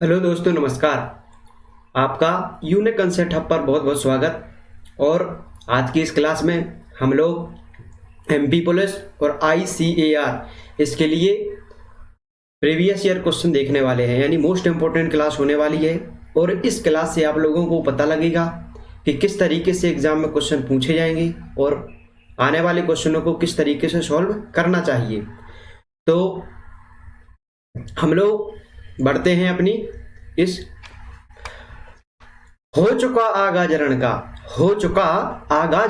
Hello दोस्तों, नमस्कार। आपका यूनिक कंसेप्ट हब पर बहुत बहुत स्वागत। और आज की इस क्लास में हम लोग एमपी पुलिस और आईसीएआर इसके लिए प्रीवियस ईयर क्वेश्चन देखने वाले हैं, यानी मोस्ट इम्पोर्टेंट क्लास होने वाली है। और इस क्लास से आप लोगों को पता लगेगा कि किस तरीके से एग्जाम में क्वेश्चन पूछे जाएंगे और आने वाले क्वेश्चनों को किस तरीके से सॉल्व करना चाहिए। तो हम लोग बढ़ते हैं अपनी इस हो चुका आगाज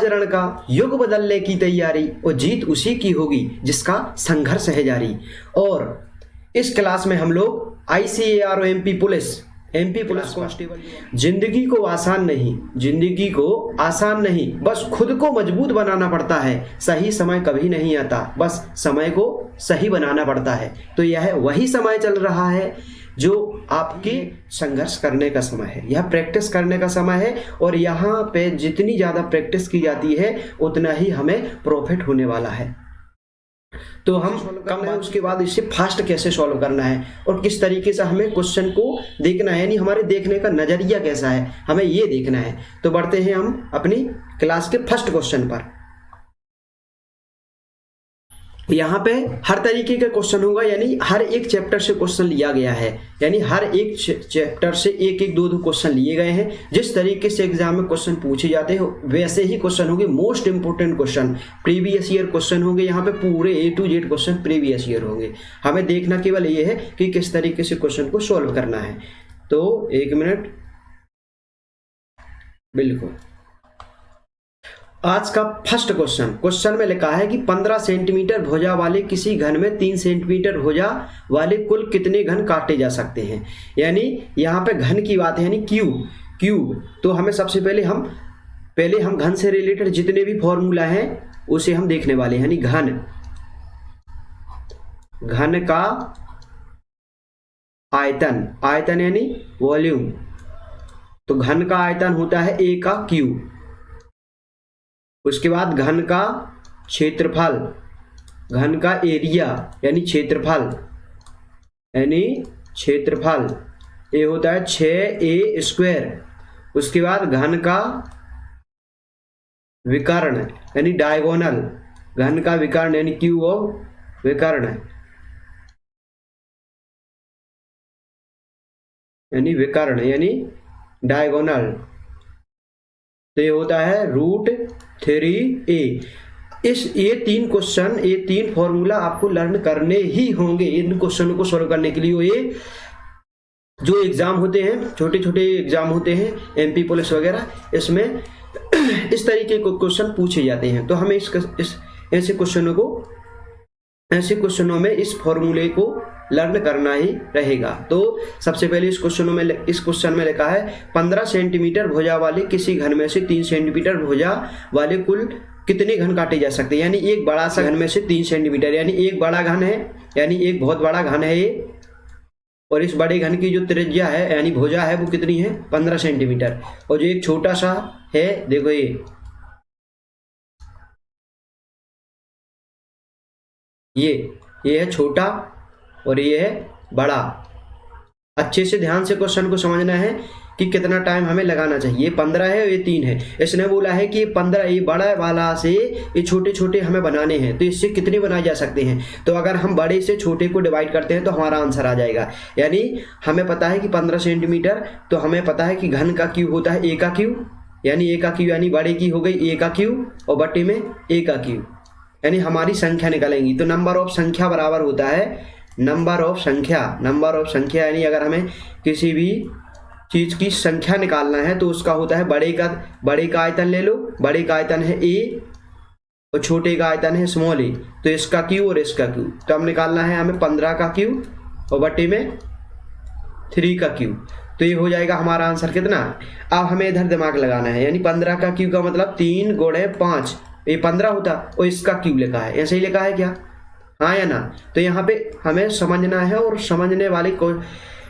रण का युग बदलने की तैयारी और जीत उसी की होगी जिसका संघर्ष है जारी। और इस क्लास में हम लोग आईसीएआर और एमपी पुलिस कांस्टेबल। जिंदगी को आसान नहीं, बस खुद को मजबूत बनाना पड़ता है। सही समय कभी नहीं आता, बस समय को सही बनाना पड़ता है। तो यह वही समय चल रहा है जो आपके संघर्ष करने का समय है, यह प्रैक्टिस करने का समय है। और यहाँ पे जितनी ज़्यादा प्रैक्टिस की जाती है उतना ही हमें प्रॉफिट होने वाला है। तो हम कम है, उसके बाद इसे फास्ट कैसे सॉल्व करना है और किस तरीके से हमें क्वेश्चन को देखना है, यानी हमारे देखने का नजरिया कैसा है, हमें ये देखना है। तो बढ़ते हैं हम अपनी क्लास के फर्स्ट क्वेश्चन पर। यहाँ पे हर तरीके का क्वेश्चन होगा, यानी हर एक चैप्टर से क्वेश्चन लिया गया है, यानी हर एक चैप्टर से एक एक दो क्वेश्चन लिए गए हैं। जिस तरीके से एग्जाम में क्वेश्चन पूछे जाते हैं वैसे ही क्वेश्चन होंगे। Most important question previous year question होंगे। यहाँ पे पूरे A to Z question previous year होंगे। हमें देखना केवल ये है कि किस तरीके से क्वेश्चन को सॉल्व करना है। तो एक मिनट, बिल्कुल। आज का फर्स्ट क्वेश्चन में लिखा है कि 15 सेंटीमीटर भुजा वाले किसी घन में 3 सेंटीमीटर भुजा वाले कुल कितने घन काटे जा सकते हैं। यानी यहाँ पे घन की बात है, यानी क्यूब। तो हमें सबसे पहले हम घन से रिलेटेड जितने भी फॉर्मूला हैं उसे हम देखने वाले हैं। यानी घन का आयतन यानी वॉल्यूम। तो घन का आयतन होता है A का क्यूब। उसके बाद घन का क्षेत्रफल, घन का एरिया यानी क्षेत्रफल ये होता है 6A स्क्वायर। उसके बाद घन का विकर्ण यानी डायगोनल, घन का विकर्ण यानी क्यूब ऑफ विकर्ण यानी डायगोनल। तो ये होता है √3A। ये तीन फॉर्मूला आपको लर्न करने ही होंगे इन क्वेश्चनों को सॉल्व करने के लिए। ये जो एग्जाम होते हैं, छोटे छोटे एग्जाम होते हैं एमपी पुलिस वगैरह, इसमें इस तरीके के क्वेश्चन पूछे जाते हैं। तो हमें ऐसे क्वेश्चनों में इस फॉर्मूले को लर्न करना ही रहेगा। तो सबसे पहले इस क्वेश्चन में लिखा है 15 सेंटीमीटर भुजा वाले किसी घन में से 3 सेंटीमीटर भुजा वाले कुल कितने घन काटे जा सकते हैं। यानी एक बड़ा सा घन में से 3 सेंटीमीटर, यानी एक बड़ा घन है, यानी एक बहुत बड़ा घन है ये। और इस बड़े घन की जो त्रिज्या है यानी भुजा है वो कितनी है 15 सेंटीमीटर। और जो एक छोटा सा है, देखो ये है छोटा और ये है बड़ा। अच्छे से ध्यान से क्वेश्चन को समझना है कि कितना टाइम हमें लगाना चाहिए। ये 15 है और ये 3 है। इसने बोला है कि 15 ये बड़ा वाला से ये छोटे छोटे हमें बनाने हैं, तो इससे कितने बनाए जा सकते हैं। तो अगर हम बड़े से छोटे को डिवाइड करते हैं तो हमारा आंसर आ जाएगा। यानी हमें पता है कि 15 सेंटीमीटर, तो हमें पता है कि घन का क्यूब होता है A का क्यूब, यानी A का क्यूब यानी बड़े की हो गई A का क्यूब और बटे में A का क्यूब, यानी हमारी संख्या निकलेंगी। तो नंबर ऑफ संख्या बराबर होता है नंबर ऑफ संख्या यानी अगर हमें किसी भी चीज की संख्या निकालना है तो उसका होता है बड़े का आयतन ले लो। बड़े का आयतन है A और छोटे का आयतन है स्मॉल a। तो इसका क्यूब और इसका क्यूब, तो हम निकालना है हमें 15 का क्यूब और बटे में 3 का क्यूब। तो ये हो जाएगा हमारा आंसर कितना। अब हमें इधर दिमाग लगाना है, यानी 15 का क्यूब का मतलब 3 गुणे 5, ये 15 होता और इसका क्यूब लिखा है, ऐसे ही लिखा है क्या, हाँ या ना। तो यहाँ पे हमें समझना है और समझने वाले को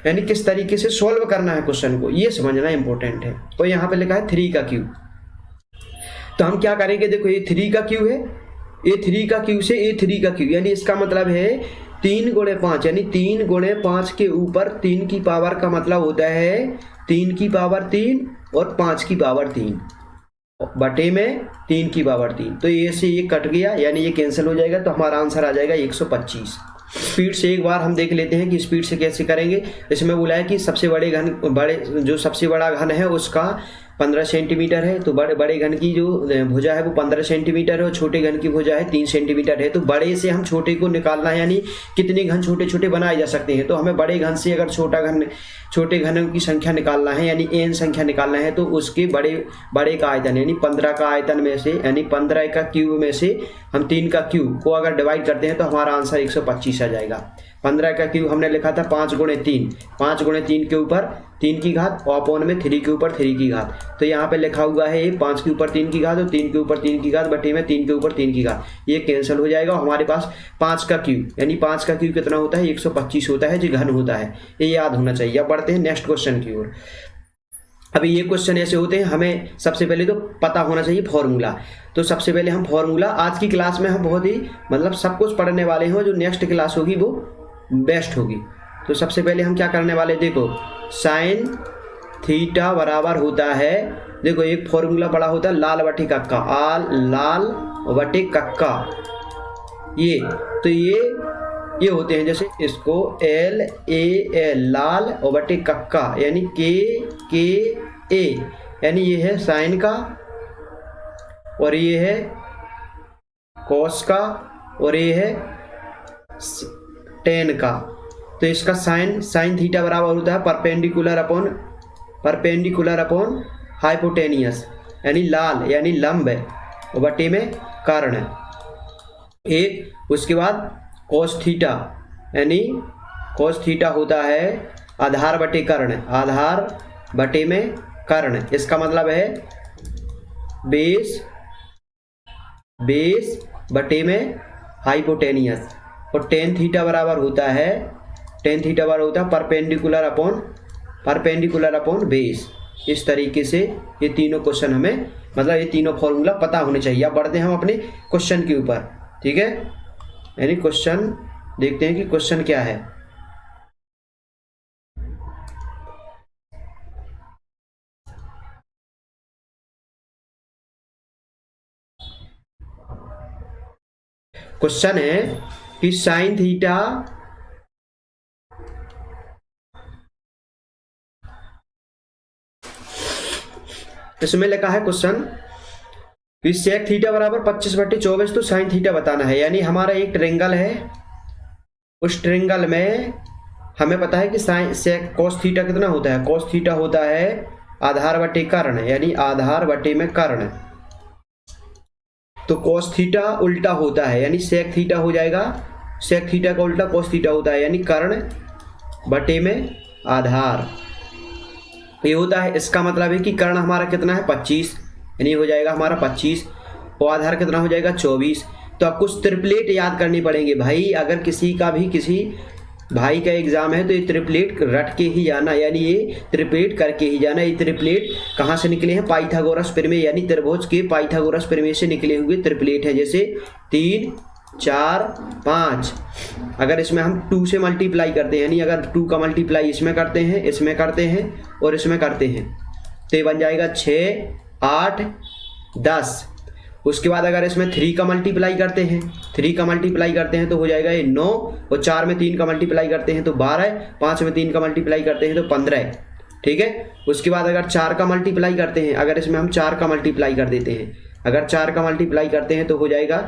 यानी किस तरीके से सॉल्व करना है क्वेश्चन को, ये समझना इंपॉर्टेंट है। तो यहाँ पे लिखा है 3 का क्यूब। तो हम क्या करेंगे, देखो ये 3 का क्यूब है, A3 का क्यूब से A3 का क्यूब, यानी इसका मतलब है 3 गुणे 5 यानी 3 गुणे 5 के ऊपर 3 की पावर का मतलब होता है 3 की पावर 3 और 5 की पावर 3 बटे में 3 की पावर 3। तो ये से ये कट गया यानी ये कैंसिल हो जाएगा, तो हमारा आंसर आ जाएगा 125। स्पीड से एक बार हम देख लेते हैं कि स्पीड से कैसे करेंगे। इसमें बोला है कि सबसे सबसे बड़ा घन है उसका 15 सेंटीमीटर है, तो बड़े घन की जो भुजा है वो 15 सेंटीमीटर है और छोटे घन की भुजा है 3 सेंटीमीटर है। तो बड़े से हम छोटे को निकालना है, यानी कितने घन छोटे छोटे बनाए जा सकते हैं। तो हमें बड़े घन से अगर छोटे घनों की संख्या निकालना है यानी n संख्या निकालना है, तो उसके बड़े का आयतन यानी 15 का आयतन में से यानी 15 का क्यूब में से हम 3 का क्यूब को अगर डिवाइड करते हैं तो हमारा आंसर 125 आ जाएगा। 15 का क्यूब हमने लिखा था 5 गुणे 3, 5 गुणे 3 के ऊपर 3 की घात और अपॉन में 3 के ऊपर 3 की घात। तो यहाँ पे लिखा हुआ है 5 के ऊपर 3 की घात और 3 के ऊपर 3 की घात बटे में 3 के ऊपर 3 की घात, ये कैंसिल हो जाएगा। हमारे पास 5 का क्यूब यानी 5 का क्यूब कितना होता है 125 होता है, जो घन होता है, ये याद होना चाहिए। अब बढ़ते हैं नेक्स्ट क्वेश्चन की ओर। अभी ये क्वेश्चन ऐसे होते हैं, हमें सबसे पहले तो पता होना चाहिए फॉर्मूला। तो सबसे पहले हम फॉर्मूला, आज की क्लास में हम बहुत ही मतलब सब कुछ पढ़ने वाले हैं, जो नेक्स्ट क्लास होगी वो बेस्ट होगी। तो सबसे पहले हम क्या करने वाले, देखो साइन थीटा बराबर होता है, देखो एक फॉर्मूला बड़ा होता है लाल बटे कक्का, लाल बटे कक्का, ये तो ये होते हैं, जैसे इसको LAL लाल और बटे कक्का यानी KA यानी ये है साइन का और ये है कॉस का और ये है टेन का। तो इसका साइन थीटा बराबर होता है परपेंडिकुलर अपॉन हाइपोटेनियस यानी लाल यानी लंब है और बटे में कर्ण एक। उसके बाद कॉस थीटा यानी कॉस थीटा होता है आधार बटे कर्ण, आधार बटे में कर्ण, इसका मतलब है बेस बटे में हाइपोटेनियस। और टेन थीटा बराबर होता है परपेंडिकुलर अपॉन बेस। इस तरीके से ये तीनों क्वेश्चन हमें मतलब ये तीनों फॉर्मूला पता होने चाहिए। अब बढ़ते हैं हम अपने क्वेश्चन के ऊपर, ठीक है, यानी क्वेश्चन देखते हैं कि क्वेश्चन क्या है। क्वेश्चन है कि साइन थीटा इसमें लिखा है क्वेश्चन कि सेक थीटा बराबर 25/24, तो साइन थीटा बताना है। यानी हमारा एक ट्रायंगल है, उस ट्रायंगल में हमें पता है कि सेक कॉस थीटा कितना होता है, कॉस थीटा होता है आधार बटे कर्ण यानी आधार बटे में कर्ण। तो कॉस थीटा उल्टा होता है यानी सेक थीटा हो जाएगा, सेक थीटा का उल्टा कॉस थीटा होता है यानी कर्ण बटे में आधार, ये होता है। इसका मतलब है कि कर्ण हमारा कितना है 25 यानी हो जाएगा हमारा 25 और आधार कितना हो जाएगा 24। तो अब कुछ ट्रिपलेट याद करनी पड़ेंगे भाई, अगर किसी भाई का एग्जाम है तो ये ट्रिपलेट रट के ही जाना, यानी ये ट्रिपलेट करके ही जाना। ये ट्रिपलेट कहाँ से निकले हैं, पाइथागोरस प्रमेय यानी त्रिभुज के पाइथागोरस प्रमेय से निकले हुए ट्रिपलेट है। जैसे 3 4 5, अगर इसमें हम 2 से मल्टीप्लाई करते हैं यानी अगर 2 का मल्टीप्लाई इसमें करते हैं, इसमें करते हैं और इसमें करते हैं तो ये बन जाएगा 6 8 10। उसके बाद अगर इसमें 3 का मल्टीप्लाई करते हैं, 3 का मल्टीप्लाई करते हैं तो हो जाएगा ये 9 और 4 में 3 का मल्टीप्लाई करते हैं तो 12, 5 में 3 का मल्टीप्लाई करते हैं तो 15, ठीक है। उसके बाद अगर 4 का मल्टीप्लाई करते हैं, अगर इसमें हम 4 का मल्टीप्लाई कर देते हैं, अगर 4 का मल्टीप्लाई करते हैं तो हो जाएगा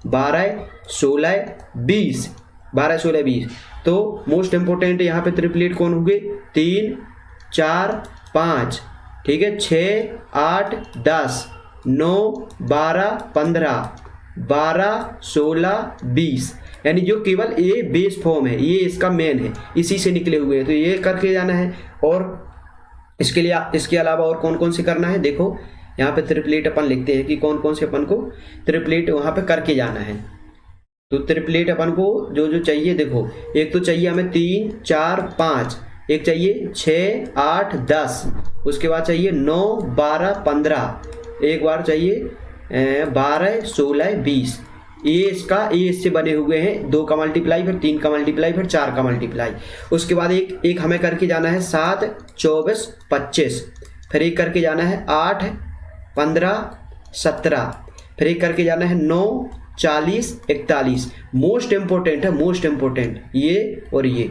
12 16 20, 12 16 20। तो मोस्ट इंपोर्टेंट यहाँ पे ट्रिपलेट कौन होंगे, 3 4 5, ठीक है, 6 8 10 9 12 15 12 16 20, यानी जो केवल ये बेस फॉर्म है, ये इसका मेन है, इसी से निकले हुए हैं, तो ये करके जाना है। और इसके अलावा और कौन कौन से करना है, देखो यहाँ पे ट्रिपलेट अपन लिखते हैं कि कौन कौन से अपन को ट्रिपलेट वहाँ पे करके जाना है। तो ट्रिपलेट अपन को जो जो चाहिए, देखो एक तो चाहिए हमें 3 4 5, एक चाहिए 6 8 10, उसके बाद चाहिए 9 12 15, एक बार चाहिए 12 16 20, ये इससे बने हुए हैं, 2 का मल्टीप्लाई, फिर 3 का मल्टीप्लाई, फिर 4 का मल्टीप्लाई। उसके बाद एक हमें करके जाना है 7, 24, 25, फिर एक करके जाना है 8, 15, 17, फिर एक करके जाना है 9, 40, 41। मोस्ट इंपॉर्टेंट है, मोस्ट इंपॉर्टेंट ये और ये।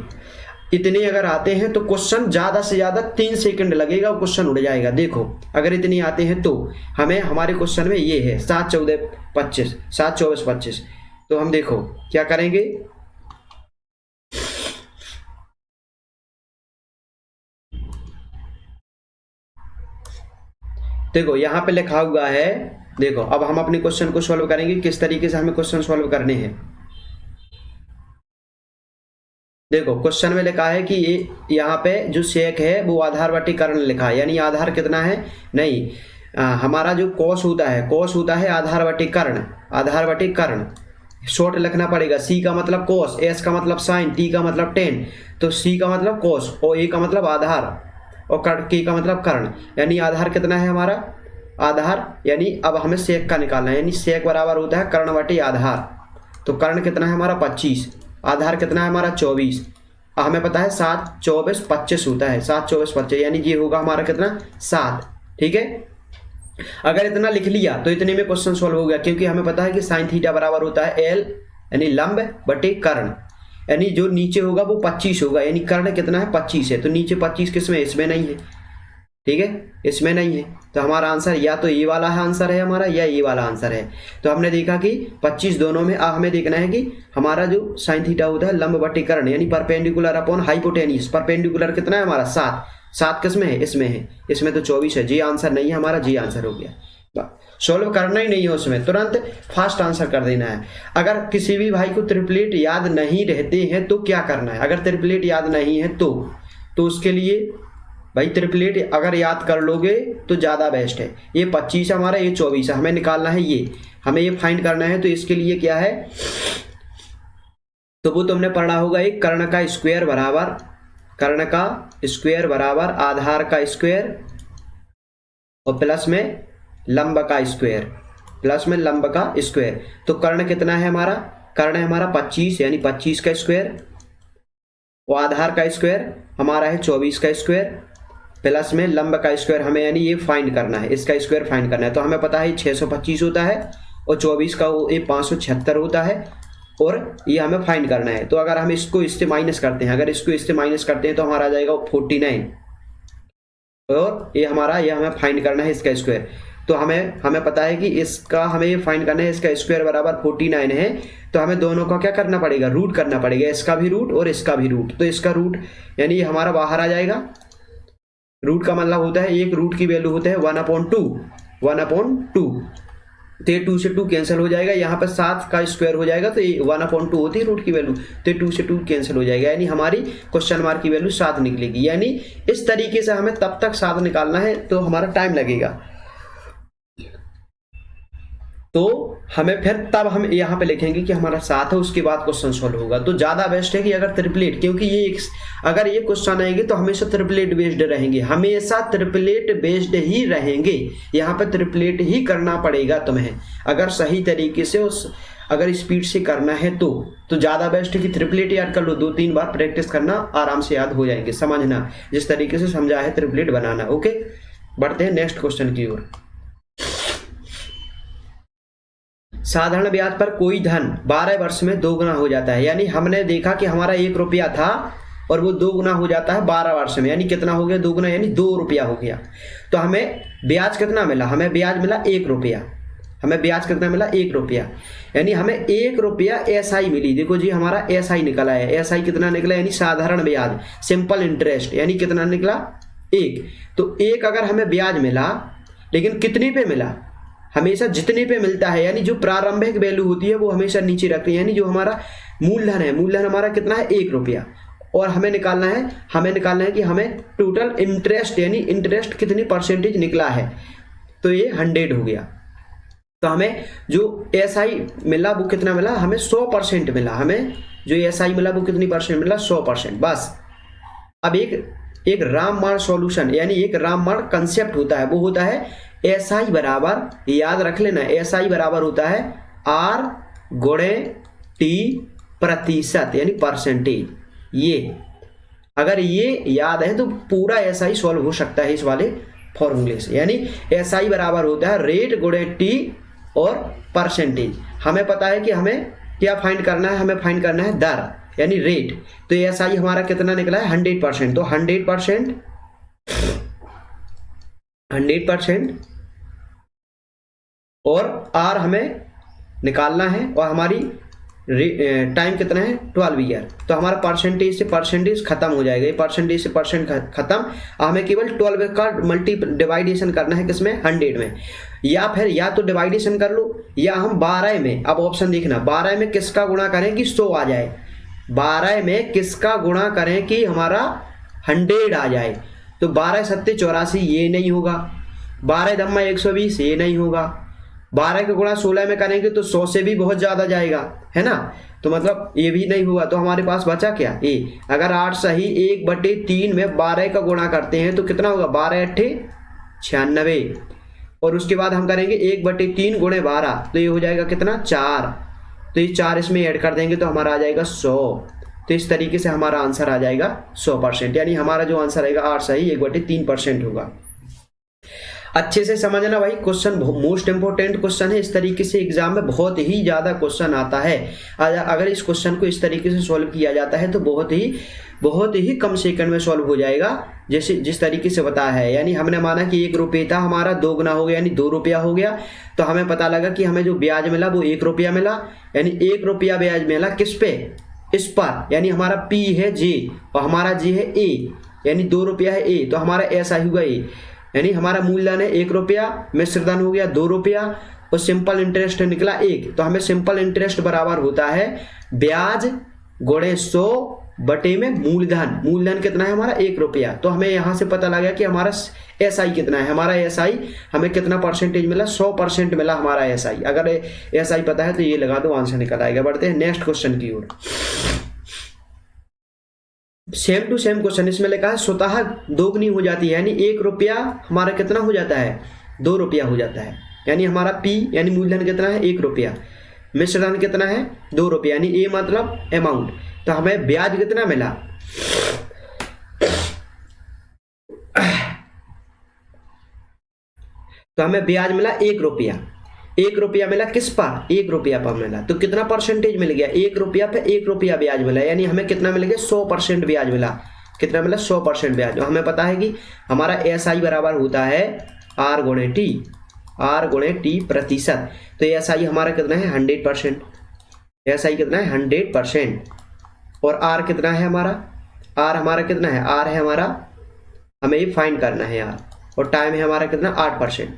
इतने अगर आते हैं तो क्वेश्चन ज़्यादा से ज़्यादा 3 सेकंड लगेगा, क्वेश्चन उड़ जाएगा। देखो अगर इतने आते हैं तो हमें, हमारे क्वेश्चन में ये है 7, 14, 25, 7, 24, 25। तो हम देखो क्या करेंगे, देखो यहाँ पे लिखा हुआ है। देखो अब हम अपने क्वेश्चन को सॉल्व करेंगे, किस तरीके से हमें क्वेश्चन सॉल्व करने हैं। देखो क्वेश्चन में लिखा है कि ये यहाँ पे जो सेक है वो आधार बटे कर्ण लिखा है, यानी आधार कितना है, नहीं हमारा जो कॉस होता है आधार बटे कर्ण, आधार बटे कर्ण। शॉर्ट लिखना पड़ेगा, सी का मतलब कॉस, एस का मतलब साइन, टी का मतलब टेन, तो सी का मतलब कॉस और ए का मतलब आधार और के का मतलब कर्ण। यानी आधार कितना है हमारा, आधार, यानी अब हमें सेक का निकालना है, यानी सेक बराबर होता है कर्ण बटे आधार। तो कर्ण कितना है हमारा 25, आधार कितना है हमारा 24। हमें पता है 7, 24, 25 होता है, 7, 24, 25, यानी ये होगा हमारा कितना 7। ठीक है, अगर इतना लिख लिया तो इतने में क्वेश्चन सॉल्व हो गया, क्योंकि हमें पता है कि साइन थीटा बराबर होता है एल यानी लंब बटे कर्ण, यानी जो नीचे होगा वो 25 होगा, यानी कर्ण कितना है 25 है, तो नीचे 25 किसमें, इसमें नहीं है। ठीक है, इसमें नहीं है, तो हमारा आंसर या तो ये वाला आंसर है हमारा या ये वाला आंसर है। तो हमने देखा कि 25 दोनों में। हमें देखना है कि हमारा जो साइन थीटा होता है लंब बटे कर्ण, यानी परपेंडिकुलर अपॉन हाइपोटेन्यूज। परपेंडिकुलर कितना है हमारा 7, 7 किसमें है, इसमें है, इसमें तो 24 है। जी आंसर नहीं है हमारा, जी आंसर हो गया। सॉल्व करना ही नहीं है उसमें, तुरंत फास्ट आंसर कर देना है। अगर किसी भी भाई को ट्रिपलेट याद नहीं रहते हैं तो क्या करना है, अगर ट्रिपलेट याद नहीं है तो उसके लिए भाई ट्रिपलेट अगर याद कर लोगे तो ज़्यादा बेस्ट है। ये 25 हमारा, ये 24 है, हमें निकालना है ये, हमें ये फाइंड करना है। तो इसके लिए क्या है, तो वो तुमने पढ़ा होगा, एक कर्ण का स्क्वायर बराबर, कर्ण का स्क्वायर बराबर आधार का स्क्वायर और प्लस में लंब का स्क्वायर, प्लस में लंब का स्क्वायर। तो कर्ण कितना है हमारा, कर्ण है हमारा 25, यानी 25 का स्क्वायर, और आधार का स्क्वायर हमारा है 24 का स्क्वायर, प्लस में लंब का स्क्वायर। हमें यानी ये फाइंड करना है, इसका स्क्वायर फाइंड करना है। तो हमें पता है 625 होता है और 24 का ये 576 होता है, और ये हमें फाइंड करना है। तो अगर हम इसको इससे माइनस करते हैं, अगर इसको इससे माइनस करते हैं तो हमारा आ जाएगा 49, और ये हमारा, ये हमें फाइंड करना है इसका स्क्वायर। तो हमें पता है कि इसका हमें ये फाइंड करना है, इसका स्क्वायर बराबर 49 है। तो हमें दोनों का क्या करना पड़ेगा, रूट करना पड़ेगा, इसका भी रूट और इसका भी रूट। तो इसका रूट यानी ये हमारा बाहर आ जाएगा। रूट का मतलब होता है, एक रूट की वैल्यू होता है 1/2, 1/2। तो ये 2 से 2 कैंसिल हो जाएगा, यहाँ पर 7 का स्क्वायर हो जाएगा, तो ये 1/2 होती है रूट की वैल्यू, तो ये 2 से 2 कैंसिल हो जाएगा, यानी हमारी क्वेश्चन मार्क की वैल्यू 7 निकलेगी। यानी इस तरीके से हमें तब तक 7 निकालना है, तो हमारा टाइम लगेगा। तो हमें फिर तब हम यहाँ पे लिखेंगे कि हमारा 7 है, उसके बाद क्वेश्चन सॉल्व होगा। तो ज़्यादा बेस्ट है कि अगर ट्रिपलेट, क्योंकि ये अगर ये क्वेश्चन आएंगे तो हमेशा ट्रिपलेट बेस्ड रहेंगे, हमेशा ट्रिपलेट बेस्ड ही रहेंगे। यहाँ पे ट्रिपलेट ही करना पड़ेगा तुम्हें, अगर सही तरीके से अगर स्पीड से करना है तो ज़्यादा बेस्ट है कि ट्रिपलेट याद कर लो, 2-3 बार प्रैक्टिस करना, आराम से याद हो जाएंगे। समझना जिस तरीके से समझा है ट्रिपलेट बनाना। ओके, बढ़ते हैं नेक्स्ट क्वेश्चन की ओर। साधारण ब्याज पर कोई धन 12 वर्ष में 2 गुना हो जाता है। यानी हमने देखा कि हमारा 1 रुपया था और वो 2 गुना हो जाता है 12 वर्ष में, यानी कितना हो गया 2 गुना, यानी 2 रुपया हो गया। तो हमें ब्याज कितना मिला, हमें ब्याज मिला 1 रुपया, हमें ब्याज कितना मिला 1 रुपया, यानी हमें 1 रुपया एसआई मिली। देखो जी हमारा एसआई निकला है, एसआई कितना निकला, यानी साधारण ब्याज, सिंपल इंटरेस्ट, यानी कितना निकला 1। तो 1 अगर हमें ब्याज मिला, लेकिन कितने पे मिला, हमेशा जितने पे मिलता है, यानी जो प्रारंभिक वैल्यू होती है वो हमेशा नीचे रखते हैं, यानी जो हमारा मूलधन है, मूलधन हमारा कितना है 1 रुपया, और हमें निकालना है कि हमें टोटल इंटरेस्ट, यानी इंटरेस्ट कितनी परसेंटेज निकला है, तो ये 100 हो गया। तो हमें जो एसआई मिला वो कितना मिला, हमें 100% मिला, हमें जो एसआई मिला वो कितनी परसेंट मिला, 100%। बस अब एक रामबाण सॉल्यूशन, यानी एक रामबाण कंसेप्ट होता है, वो होता है एसआई बराबर, याद रख लेना, एसआई बराबर होता है R गुणे टी प्रतिशत यानी परसेंटेज। ये अगर ये याद है तो पूरा ऐसा ही सॉल्व हो सकता है इस वाले फॉर्मूले से। यानी ऐसा ही बराबर होता है रेट गुणे टी और परसेंटेज। हमें पता है कि हमें क्या फाइंड करना है, हमें फाइंड करना है दर यानी रेट। तो ऐसा ही हमारा कितना निकला है 100%। तो 100% और आर हमें निकालना है और हमारी टाइम कितना है 12 ईयर। तो हमारा परसेंटेज से परसेंटेज खत्म हो जाएगा, ये परसेंटेज से परसेंट खत्म। हमें केवल 12 का डिवाइडेशन करना है किसमें 100 में, या फिर या तो डिवाइडेशन कर लो या हम 12 में। अब ऑप्शन देखना 12 में किसका गुणा करें कि 100 आ जाए, 12 में किसका गुणा करें कि हमारा 100 आ जाए। तो 12 सत्ते 84 ये नहीं होगा, 12 धम्मा 120 ये नहीं होगा, 12 का गुणा 16 में करेंगे तो 100 से भी बहुत ज्यादा जाएगा, है ना। तो मतलब ये भी नहीं हुआ। तो हमारे पास बचा क्या ए। अगर 8 सही 1/3 में 12 का गुणा करते हैं तो कितना होगा 12 8 96 और उसके बाद हम करेंगे 1/3 गुणे 12 तो ये हो जाएगा कितना 4। तो ये 4 इसमें ऐड कर देंगे तो हमारा आ जाएगा 100। तो इस तरीके से हमारा आंसर आ जाएगा 100%। यानी हमारा जो आंसर आएगा 8 सही 1/3% होगा। अच्छे से समझना भाई, क्वेश्चन मोस्ट इंपोर्टेंट क्वेश्चन है। इस तरीके से एग्जाम में बहुत ही ज्यादा क्वेश्चन आता है। अगर इस क्वेश्चन को इस तरीके से सॉल्व किया जाता है तो बहुत ही कम सेकंड में सॉल्व हो जाएगा, जैसे जिस तरीके से बताया है। यानी हमने माना कि 1 रुपये था, हमारा 2 गुना हो गया यानी 2 रुपया हो गया। तो हमें पता लगा कि हमें जो ब्याज मिला वो 1 रुपया मिला, यानी 1 रुपया ब्याज मिला किस पे, इस पर। यानी हमारा पी है जे और हमारा जे है ए, यानी 2 रुपया है ए, तो हमारा ऐसा ही हुआ ए। यानी हमारा मूलधन है 1 रुपया, मिश्र धन हो गया 2 रुपया और सिंपल इंटरेस्ट निकला 1। तो हमें सिंपल इंटरेस्ट बराबर होता है ब्याज गुणे 100 बटे में मूलधन। मूलधन कितना है हमारा 1 रुपया। तो हमें यहाँ से पता लगा कि हमारा एसआई कितना है। हमारा एसआई हमें कितना परसेंटेज मिला 100% मिला हमारा एसआई। अगर एसआई पता है तो ये लगा दो, आंसर निकल आएगा। बढ़ते हैं नेक्स्ट क्वेश्चन की ओर। सेम टू सेम क्वेश्चन इसमें लिखा है स्वतः दोगुनी हो जाती है, यानी 1 रुपया हमारा कितना हो जाता है 2 रुपया हो जाता है। यानी हमारा पी यानी मूलधन कितना है 1 रुपया, मिश्रधन कितना है 2 रुपया, यानी ए मतलब अमाउंट। तो हमें ब्याज कितना मिला तो हमें ब्याज मिला 1 रुपया। 1 रुपया मिला किस पर 1 रुपया पर मिला। तो कितना परसेंटेज मिल गया 1 रुपया पे 1 रुपया ब्याज मिला, यानी हमें कितना मिल गया 100% ब्याज मिला। कितना मिला 100% ब्याज। और हमें पता है कि हमारा एसआई बराबर होता है आर गुणे टी प्रतिशत। तो एसआई हमारा कितना है 100%। एसआई कितना है 100%। और आर कितना है आर हमारा कितना है आर है हमारा, हमें ये फाइंड करना है आर। और टाइम है हमारा कितना 8%।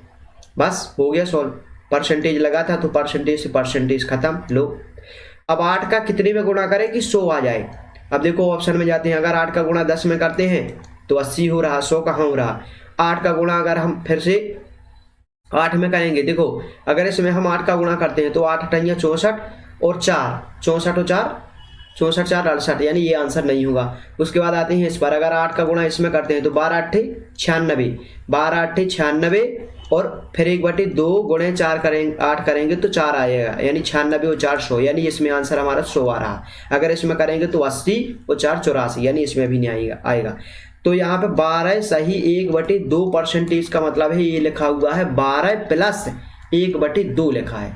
बस हो गया सॉल्व। परसेंटेज लगा था तो परसेंटेज से परसेंटेज खत्म। लो अब 8 का कितने में गुणा करें कि 100 आ जाए। अब देखो ऑप्शन में जाते हैं, अगर 8 का गुणा 10 में करते हैं तो 80 हो रहा, 100 कहाँ हो रहा। 8 का गुणा अगर हम फिर से 8 में करेंगे, देखो अगर इसमें हम 8 का गुणा करते हैं तो 8 8 64 और 4 64 और 4 64 4 68, यानी ये आंसर नहीं होगा। उसके बाद आते हैं इस पर, अगर 8 का गुणा इसमें करते हैं तो 12 8 96, 12 8 96 और फिर 1/2 गुणे 4 करेंगे 8 करेंगे तो 4 आएगा, यानी 96 और 4 100, यानी इसमें आंसर हमारा 100 आ रहा। अगर इसमें करेंगे तो 80 और 4 84, यानी इसमें भी नहीं आएगा। तो यहाँ पे 12 सही 1/2% का मतलब है ये लिखा हुआ है 12 प्लस 1/2 लिखा है,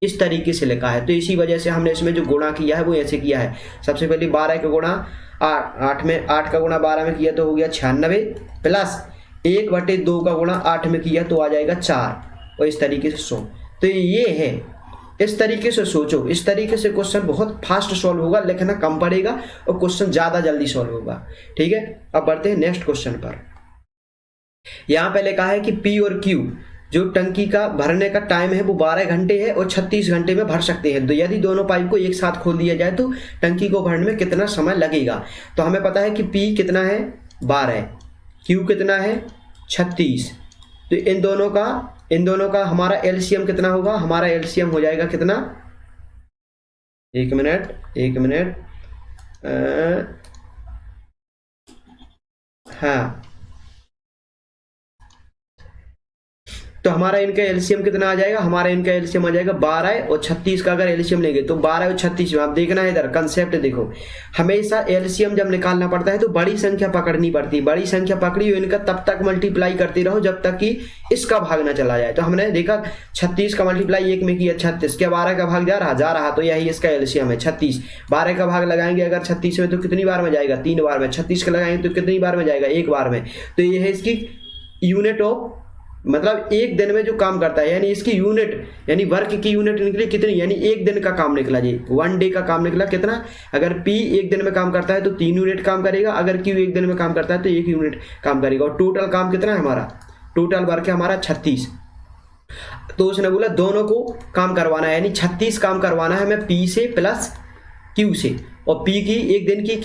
इस तरीके से लिखा है। तो इसी वजह से हमने इसमें जो गुणा किया है वो ऐसे किया है। सबसे पहले 12 का गुणा 8 का गुणा 12 में किया तो हो गया 96 प्लस 1/2 का गुणा 8 में किया तो आ जाएगा 4 और इस तरीके से 100। तो ये है, इस तरीके से सोचो। इस तरीके से क्वेश्चन बहुत फास्ट सॉल्व होगा, लिखना कम पड़ेगा और क्वेश्चन ज्यादा जल्दी सॉल्व होगा। ठीक है, अब बढ़ते हैं नेक्स्ट क्वेश्चन पर। यहाँ पे लिखा है कि पी और क्यू जो टंकी का भरने का टाइम है वो 12 घंटे है और 36 घंटे में भर सकते हैं। तो यदि दोनों पाइप को एक साथ खोल दिया जाए तो टंकी को भरने में कितना समय लगेगा। तो हमें पता है कि P कितना है 12, Q कितना है 36। तो इन दोनों का हमारा एलसीएम कितना होगा, हमारा एलसीएम हो जाएगा कितना, एक मिनट हाँ तो हमारा इनका एलसीएम कितना आ जाएगा, हमारा इनका एलसीएम आ जाएगा 12 और 36 का अगर एलसीएम लेंगे तो 12 और 36 में आप देखना है इधर कंसेप्ट देखो, हमेशा एलसीएम जब निकालना पड़ता है तो बड़ी संख्या पकड़नी पड़ती है, बड़ी संख्या पकड़ी हो इनका तब तक मल्टीप्लाई करते रहो जब तक कि इसका भाग ना चला जाए। तो हमने देखा 36 का मल्टीप्लाई 1 में किया 36, क्या 12 का भाग जा रहा तो यही इसका एलसीएम है 36। 12 का भाग लगाएंगे अगर 36 में तो कितनी बार में जाएगा, 3 बार में। 36 का लगाएंगे तो कितनी बार में जाएगा, 1 बार में। तो ये है इसकी यूनिट ऑफ, मतलब एक दिन में जो काम करता है, यानी इसकी यूनिट यानी वर्क की यूनिट निकली कितनी, यानी एक दिन का काम निकला जी, 1 डे का काम निकला कितना। अगर P एक दिन में काम करता है तो 3 यूनिट काम करेगा, अगर Q एक दिन में काम करता है तो 1 यूनिट काम करेगा। और टोटल काम कितना है हमारा, टोटल वर्क है हमारा 36। तो उसने बोला दोनों को काम करवाना है, यानी 36 काम करवाना है हमें P से प्लस Q से। और P की एक दिन की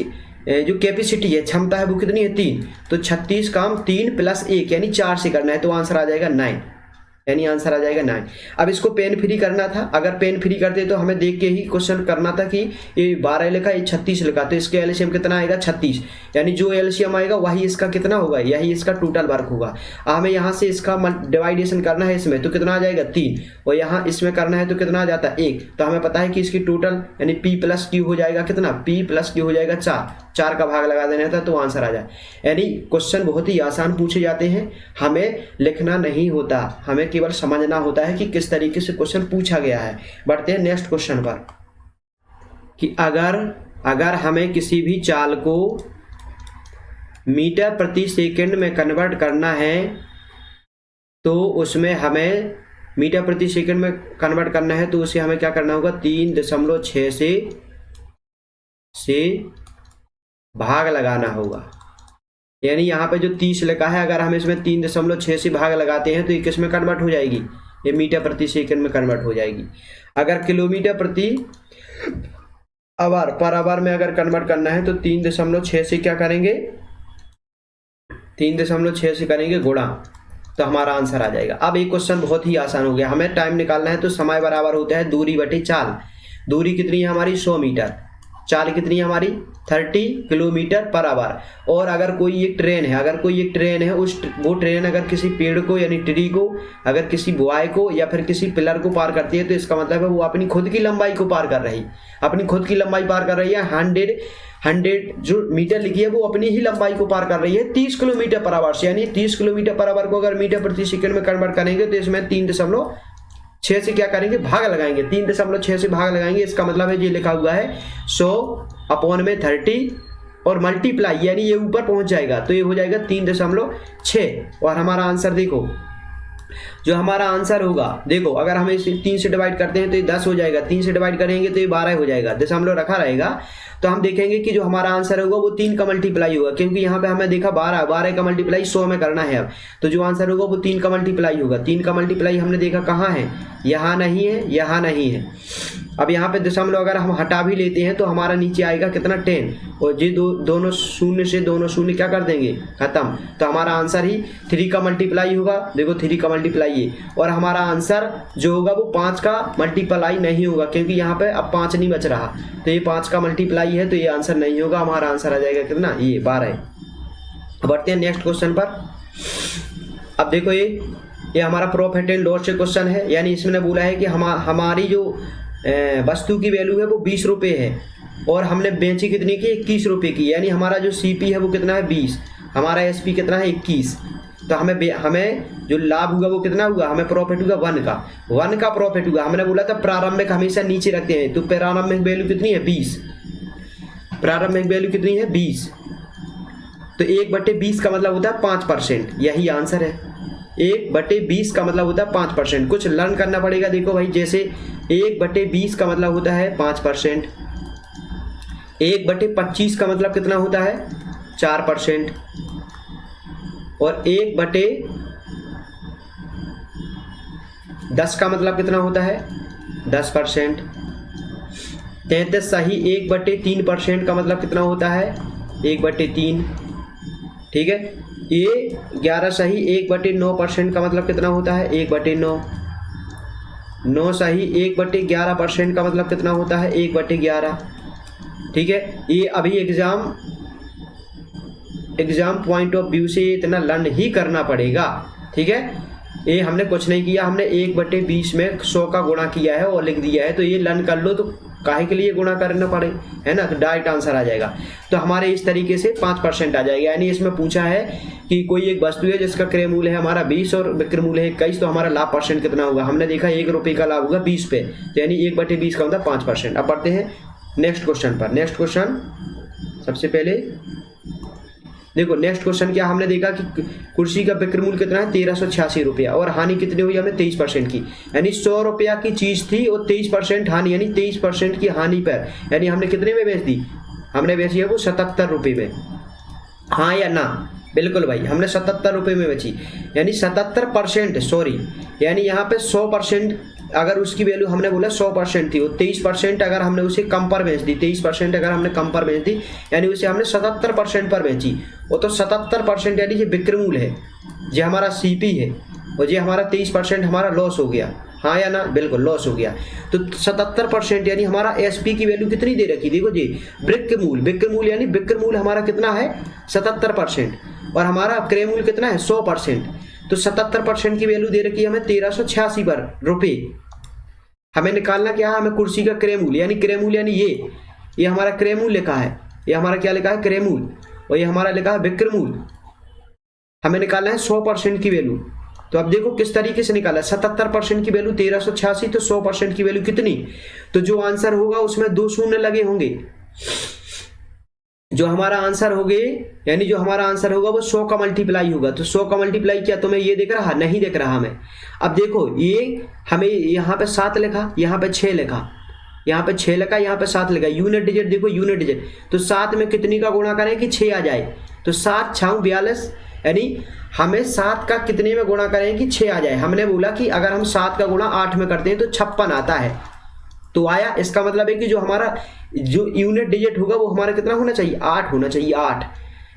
जो कैपेसिटी है, क्षमता है, वो कितनी है 3। तो 36 काम 3 प्लस 1 यानी 4 से करना है, तो आंसर आ जाएगा 9, यानी आंसर आ जाएगा 9। अब इसको पेन फ्री करना था, अगर पेन फ्री करते तो हमें देख के ही क्वेश्चन करना था कि ये 12 लिखा ये 36 लिखा, तो इसके एलसीएम कितना आएगा 36, यानी जो एलसीएम आएगा वही इसका कितना होगा, यही इसका टोटल वर्क होगा। हमें यहाँ से इसका डिवाइडेशन करना है इसमें, तो कितना आ जाएगा 3, और यहाँ इसमें करना है तो कितना आ जाता है 1। तो हमें पता है कि इसकी टोटल यानी P प्लस Q हो जाएगा कितना, P प्लस Q हो जाएगा 4 का भाग लगा देना था तो आंसर आ जाए। यानी क्वेश्चन बहुत ही आसान पूछे जाते हैं, हमें लिखना नहीं होता, हमें केवल समझना होता है कि किस तरीके से क्वेश्चन पूछा गया है। बढ़ते हैं नेक्स्ट क्वेश्चन पर कि अगर हमें किसी भी चाल को मीटर प्रति सेकंड में कन्वर्ट करना है तो उसमें हमें मीटर प्रति सेकंड में कन्वर्ट करना है तो उसे हमें क्या करना होगा, 3.6 से भाग लगाना होगा। यानी यहाँ पे जो 30 लिखा है, अगर हम इसमें 3.6 से भाग लगाते हैं तो ये किस में कन्वर्ट हो जाएगी, ये मीटर प्रति सेकंड में कन्वर्ट हो जाएगी। अगर किलोमीटर प्रति आवर पर आवर में अगर कन्वर्ट करना है तो 3.6 से क्या करेंगे, 3.6 से करेंगे गुणा, तो हमारा आंसर आ जाएगा। अब एक क्वेश्चन बहुत ही आसान हो गया, हमें टाइम निकालना है तो समय बराबर होता है दूरी बटे चाल। दूरी कितनी है हमारी 100 मीटर, चाल कितनी है हमारी 30 किलोमीटर पर आवर। और अगर कोई एक ट्रेन है, वो ट्रेन अगर किसी पेड़ को यानी ट्री को, अगर किसी बुआई को या फिर किसी पिलर को पार करती है तो इसका मतलब है वो अपनी खुद की लंबाई को पार कर रही है, अपनी खुद की लंबाई पार कर रही है। 100 जो मीटर लिखी है वो अपनी ही लंबाई को पार कर रही है 30 किलोमीटर पर आवर से। यानी 30 किलोमीटर पर आवर को अगर मीटर प्रति सेकंड में कन्वर्ट करेंगे तो इसमें 3.6 से क्या करेंगे, भाग लगाएंगे, 3.6 से भाग लगाएंगे। इसका मतलब है ये लिखा हुआ है 100/30 और मल्टीप्लाई, यानी ये ऊपर पहुंच जाएगा तो ये हो जाएगा 3.6। और हमारा आंसर देखो, जो हमारा आंसर होगा, देखो अगर हम इसे 3 से डिवाइड करते हैं तो ये 10 हो जाएगा, 3 से डिवाइड करेंगे तो ये 12 हो जाएगा, दशमलव रखा रहेगा। तो हम देखेंगे कि जो हमारा आंसर होगा वो 3 का मल्टीप्लाई होगा, क्योंकि यहाँ पे हमें देखा 12 का मल्टीप्लाई 100 में करना है। अब तो जो आंसर होगा वो 3 का मल्टीप्लाई होगा। 3 का मल्टीप्लाई हमने देखा कहाँ है, यहाँ नहीं है, यहाँ नहीं है। अब यहाँ पे दशमलव अगर हम हटा भी लेते हैं तो हमारा नीचे आएगा कितना 10, और ये दोनों शून्य से दोनों शून्य क्या कर देंगे, खत्म। तो हमारा आंसर ही 3 का मल्टीप्लाई होगा। देखो 3 का मल्टीप्लाई है, और हमारा आंसर जो होगा वो 5 का मल्टीप्लाई नहीं होगा, क्योंकि यहाँ पे अब 5 नहीं बच रहा, तो ये 5 का मल्टीप्लाई है तो ये आंसर नहीं होगा। हमारा आंसर आ जाएगा कितना, ये 12। बढ़ते हैं नेक्स्ट क्वेश्चन पर। अब देखो ये हमारा प्रॉफिट एंड लॉस से क्वेश्चन है, यानी इसमें बोला है कि हमारी जो वस्तु की वैल्यू है वो 20 रुपये है और हमने बेची कितने की, 21 रुपये की। यानी हमारा जो CP है वो कितना है 20, हमारा SP कितना है 21। तो हमें जो लाभ हुआ वो कितना हुआ, हमें प्रॉफिट हुआ 1 का प्रॉफिट हुआ। हमने बोला था प्रारंभिक हमेशा नीचे रखते हैं, तो प्रारंभिक वैल्यू कितनी है 20, प्रारंभिक वैल्यू कितनी है 20। तो 1/20 का मतलब होता है 5%, यही आंसर है। 1/20 का मतलब होता है 5%। कुछ लर्न करना पड़ेगा। देखो भाई, जैसे 1/20 का मतलब होता है 5%, 1/25 का मतलब कितना होता है 4%, और 1/10 का मतलब कितना होता है 10%। 33 सही 1/3% का मतलब कितना होता है 1/3। ठीक है, ये 11 सही 1/9% का मतलब कितना होता है 1/9। 9 सही 1/11% का मतलब कितना होता है 1/11। ठीक है, ये अभी एग्जाम पॉइंट ऑफ व्यू से इतना लर्न ही करना पड़ेगा। ठीक है, ये हमने कुछ नहीं किया, हमने 1/20 में 100 का गुणा किया है और लिख दिया है, तो ये लर्न कर लो, तो काहे के लिए गुणा करना पड़े, है ना, तो डायरेक्ट आंसर आ जाएगा। तो हमारे इस तरीके से 5% आ जाएगा। यानी इसमें पूछा है कि कोई एक वस्तु है जिसका क्रय मूल्य है हमारा 20 और विक्रय मूल्य है 21, तो हमारा लाभ परसेंट कितना होगा। हमने देखा 1 रुपये का लाभ होगा 20 पे, तो यानी 1/20 का होता है 5%। अब बढ़ते हैं नेक्स्ट क्वेश्चन पर। नेक्स्ट क्वेश्चन सबसे पहले देखो, नेक्स्ट क्वेश्चन क्या हमने देखा कि कुर्सी का विक्रय मूल्य कितना है 1386 रुपया, और हानि कितनी हुई हमें 23% की। यानी 100 रुपया की चीज थी और 23% हानि, यानी 23% की हानि पर, यानी हमने कितने में बेच दी, हमने बेची है वो 77 रुपये में, हाँ या ना। बिल्कुल भाई, हमने 77 रुपये में बेची, यानी 77%, सॉरी, यानी यहाँ पे 100% अगर उसकी वैल्यू हमने बोला 100% थी, वो 23% अगर हमने उसे कम पर बेच दी, 23% अगर हमने कम पर बेच दी, यानी उसे हमने 77% पर बेची। वो तो 77% यानी ये विक्रय मूल्य है, ये हमारा सीपी है, और ये हमारा 23% हमारा लॉस हो गया, हाँ या ना। बिल्कुल लॉस हो गया। तो 77% यानी हमारा एसपी की वैल्यू कितनी दे रखी, देखो जी, विक्रय मूल्य, विक्रय मूल्य यानी विक्रय मूल्य हमारा कितना है 77%, और हमारा क्रय मूल्य कितना है 100%। तो 77% की वैल्यू दे रखी है हमें 1386 पर रुपये। हमें निकालना क्या है, हमें कुर्सी का क्रय मूल्य, यानी क्रय मूल्य यानी ये हमारा क्रय मूल्य लिखा है, ये हमारा क्या लिखा है क्रय मूल्य, और ये हमारा लिखा है विक्रय मूल्य। हमें निकालना है 100% की वैल्यू। तो अब देखो किस तरीके से निकाला, 77% की वैल्यू 1386, तो 100% की वैल्यू कितनी, तो जो आंसर होगा उसमें 2 शून्य लगे होंगे। जो हमारा आंसर हो गए, यानी जो हमारा आंसर होगा वो 100 का मल्टीप्लाई होगा। तो 100 का मल्टीप्लाई क्या तुम्हें ये दिख रहा, नहीं दिख रहा हमें। अब देखो ये हमें यहाँ पे 7 लिखा, यहाँ पे 6 लिखा, यहाँ पे 6 लिखा, यहाँ पे 7 लिखा, यूनिट डिजिट देखो, यूनिट डिजिट। तो 7 में कितनी का गुणा करें कि 6 आ जाए, तो 7 6 42, यानी हमें 7 का कितने में गुणा करें कि 6 आ जाए। हमने बोला कि अगर हम 7 का गुणा 8 में करते हैं तो 56 आता है, तो आया। इसका मतलब है कि जो हमारा जो यूनिट डिजिट होगा वो हमारा कितना होना चाहिए, 8 होना चाहिए, 8।